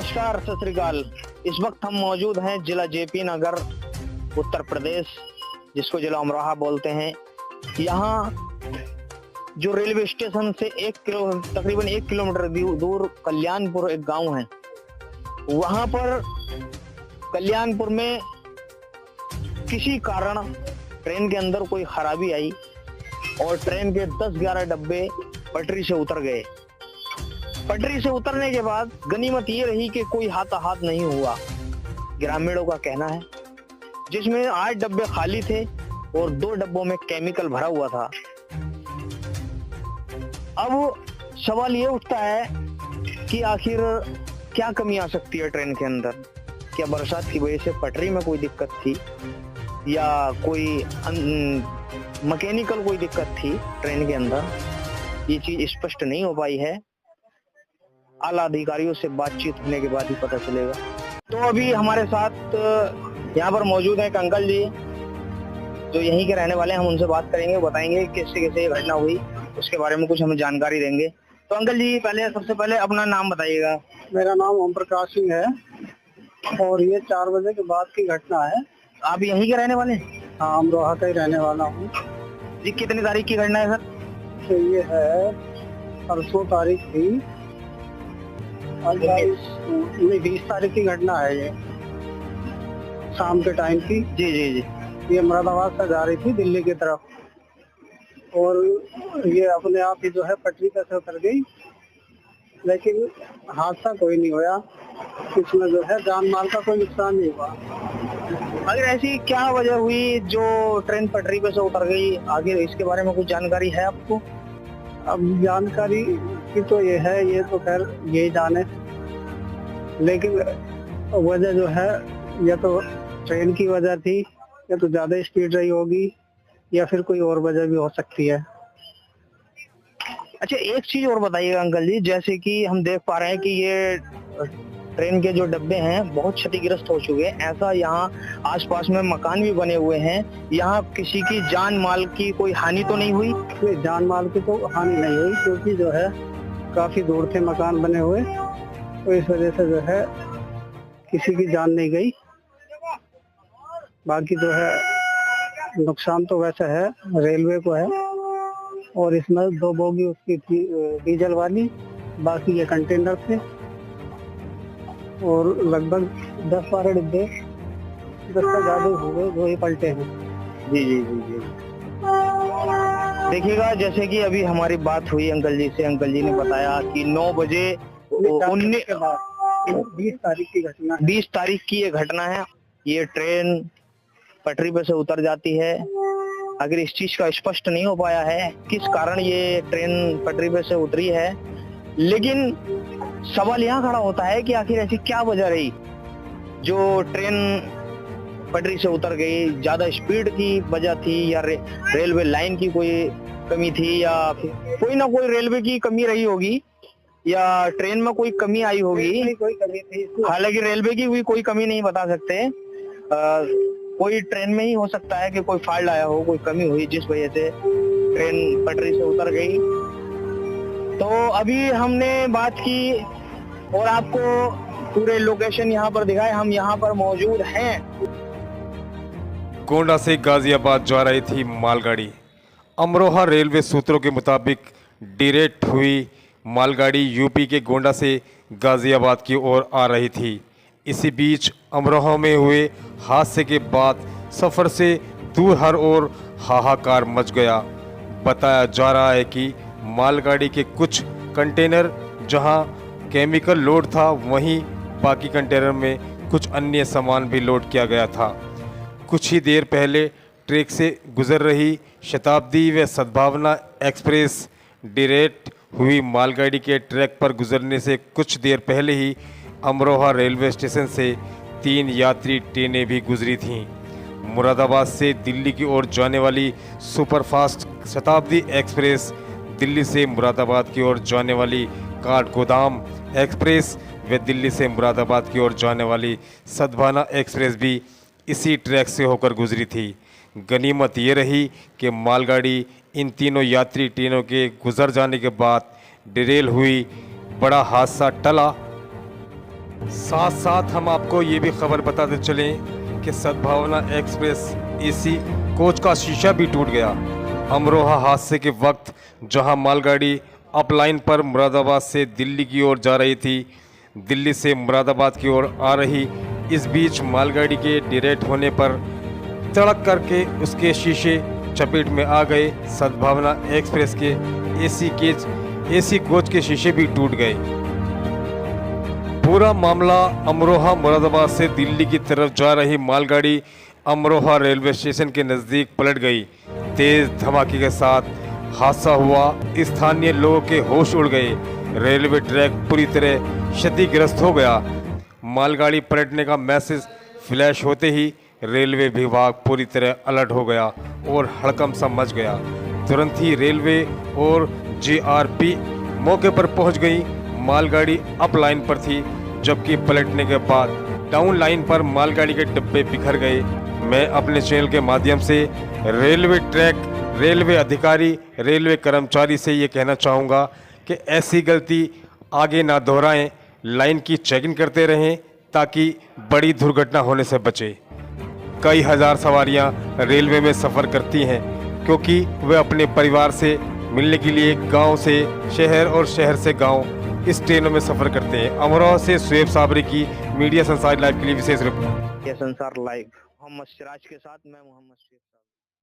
नमस्कार, सत श्री अकाल। इस वक्त हम मौजूद हैं जिला जेपी नगर, उत्तर प्रदेश, जिसको जिला अमरोहा बोलते हैं। यहाँ जो रेलवे स्टेशन से तकरीबन 1 किलोमीटर दूर कल्याणपुर एक गांव है। वहां पर कल्याणपुर में किसी कारण ट्रेन के अंदर कोई खराबी आई और ट्रेन के 10-11 डब्बे पटरी से उतर गए। पटरी से उतरने के बाद गनीमत ये रही कि कोई हाथाहाथ नहीं हुआ, ग्रामीणों का कहना है, जिसमें 8 डब्बे खाली थे और 2 डब्बों में केमिकल भरा हुआ था। अब सवाल ये उठता है कि आखिर क्या कमी आ सकती है ट्रेन के अंदर? क्या बरसात की वजह से पटरी में कोई दिक्कत थी या कोई मैकेनिकल कोई दिक्कत थी ट्रेन के अंदर? ये चीज स्पष्ट नहीं हो पाई है। आला अधिकारियों से बातचीत होने के बाद ही पता चलेगा। तो अभी हमारे साथ यहाँ पर मौजूद है एक अंकल जी, जो यहीं के रहने वाले हैं। हम उनसे बात करेंगे, बताएंगे कैसे कैसे ये घटना हुई, उसके बारे में कुछ हमें जानकारी देंगे। तो अंकल जी, सबसे पहले अपना नाम बताइएगा। मेरा नाम ओम प्रकाश सिंह है और ये 4 बजे के बाद की घटना है। आप यहीं के रहने वाले हैं? हाँ, अमरोहा का ही रहने वाला हूँ जी। कितनी तारीख की घटना है सर? तो ये है परसों तारीख थी, 20 तारीख की घटना है। ये शाम के टाइम की। जी जी जी। ये मुरादाबाद से जा रही थी दिल्ली की तरफ और ये अपने आप ही जो है पटरी पे से उतर गई, लेकिन हादसा कोई नहीं हुआ। इसमें जो है जान माल का कोई नुकसान नहीं हुआ। अगर ऐसी क्या वजह हुई जो ट्रेन पटरी पे से उतर गई, आगे इसके बारे में कुछ जानकारी है आपको? अब जानकारी की तो ये है, ये तो खैर यही जाने, लेकिन वजह जो है या तो ट्रेन की वजह थी या तो ज्यादा स्पीड रही होगी या फिर कोई और वजह भी हो सकती है। अच्छा, एक चीज और बताइएगा अंकल जी, जैसे कि हम देख पा रहे हैं कि ये ट्रेन के जो डब्बे हैं बहुत क्षतिग्रस्त हो चुके हैं। ऐसा यहाँ आसपास में मकान भी बने हुए हैं, यहाँ किसी की जान माल की कोई हानि तो नहीं हुई? नहीं, जान माल की तो हानि नहीं हुई, क्योंकि जो है काफी दूर थे मकान बने हुए, तो इस वजह से जो है किसी की जान नहीं गई। बाकी जो है नुकसान तो वैसे है रेलवे को है, और इसमें 2 बोगी उसकी थी डीजल वाली, बाकी ये कंटेनर थे और लगभग 10-12 डिब्बे 10 से ज्यादा हुए जो ही पलटे हैं। जी जी जी जी। देखिएगा, जैसे कि अभी हमारी बात हुई अंकल जी से, अंकल जी ने बताया कि 9 बजे 19 के बाद 20 तारीख की घटना, 20 तारीख की ये घटना है। ये ट्रेन पटरी पे से उतर जाती है। अगर इस चीज का स्पष्ट नहीं हो पाया है किस कारण ये ट्रेन पटरी पे से उतरी है, लेकिन सवाल यहाँ खड़ा होता है कि आखिर ऐसी क्या वजह रही जो ट्रेन पटरी से उतर गई? ज्यादा स्पीड की वजह थी या रेलवे लाइन की कोई कमी थी, या फिर कोई ना कोई रेलवे की कमी रही होगी या ट्रेन में कोई कमी आई होगी? कोई कमी थी। हालांकि रेलवे की भी कोई कमी नहीं बता सकते, कोई ट्रेन में ही हो सकता है कि कोई फॉल्ट आया हो, कोई कमी हुई जिस वजह से ट्रेन पटरी से उतर गई। तो अभी हमने बात की और आपको पूरे लोकेशन यहाँ पर दिखाए। हम यहाँ पर मौजूद हैं। गोंडा से गाजियाबाद जा रही थी मालगाड़ी। अमरोहा रेलवे सूत्रों के मुताबिक डायरेक्ट हुई मालगाड़ी यूपी के गोंडा से गाजियाबाद की ओर आ रही थी। इसी बीच अमरोहा में हुए हादसे के बाद सफ़र से दूर हर ओर हाहाकार मच गया। बताया जा रहा है कि मालगाड़ी के कुछ कंटेनर जहां केमिकल लोड था, वहीं बाकी कंटेनर में कुछ अन्य सामान भी लोड किया गया था। कुछ ही देर पहले ट्रैक से गुजर रही शताब्दी व सद्भावना एक्सप्रेस डायरेक्ट हुई मालगाड़ी के ट्रैक पर गुजरने से कुछ देर पहले ही अमरोहा रेलवे स्टेशन से 3 यात्री ट्रेनें भी गुजरी थीं। मुरादाबाद से दिल्ली की ओर जाने वाली सुपरफास्ट शताब्दी एक्सप्रेस, दिल्ली से मुरादाबाद की ओर जाने वाली काठगोदाम एक्सप्रेस व दिल्ली से मुरादाबाद की ओर जाने वाली सद्भावना एक्सप्रेस भी इसी ट्रैक से होकर गुजरी थी। गनीमत ये रही कि मालगाड़ी इन तीनों यात्री ट्रेनों के गुजर जाने के बाद डिरेल हुई, बड़ा हादसा टला। साथ साथ हम आपको ये भी खबर बताते चलें कि सद्भावना एक्सप्रेस एसी कोच का शीशा भी टूट गया। अमरोहा हादसे के वक्त जहां मालगाड़ी अप लाइन पर मुरादाबाद से दिल्ली की ओर जा रही थी, दिल्ली से मुरादाबाद की ओर आ रही, इस बीच मालगाड़ी के डिरेक्ट होने पर तड़क करके उसके शीशे चपेट में आ गए। सद्भावना एक्सप्रेस के एसी कोच के शीशे भी टूट गए। पूरा मामला अमरोहा मुरादाबाद से दिल्ली की तरफ जा रही मालगाड़ी अमरोहा रेलवे स्टेशन के नज़दीक पलट गई। तेज धमाके के साथ हादसा हुआ। स्थानीय लोगों के होश उड़ गए। रेलवे ट्रैक पूरी तरह क्षतिग्रस्त हो गया। मालगाड़ी पलटने का मैसेज फ्लैश होते ही रेलवे विभाग पूरी तरह अलर्ट हो गया और हड़कंप सा मच गया। तुरंत ही रेलवे और जीआरपी मौके पर पहुंच गई। मालगाड़ी अप लाइन पर थी, जबकि पलटने के बाद डाउन लाइन पर मालगाड़ी के डिब्बे बिखर गए। मैं अपने चैनल के माध्यम से रेलवे ट्रैक, रेलवे अधिकारी, रेलवे कर्मचारी से ये कहना चाहूँगा कि ऐसी गलती आगे ना दोहराएं। लाइन की चेकिंग करते रहें ताकि बड़ी दुर्घटना होने से बचे। कई हजार सवारियां रेलवे में सफ़र करती हैं क्योंकि वे अपने परिवार से मिलने के लिए गांव से शहर और शहर से गांव इस ट्रेनों में सफ़र करते हैं। अमरोहा से शुएब साबरी की मीडिया संसार लाइव के लिए विशेष रिपोर्ट। ये संसार लाइव मोहम्मद सिराज के साथ मैं मोहम्मद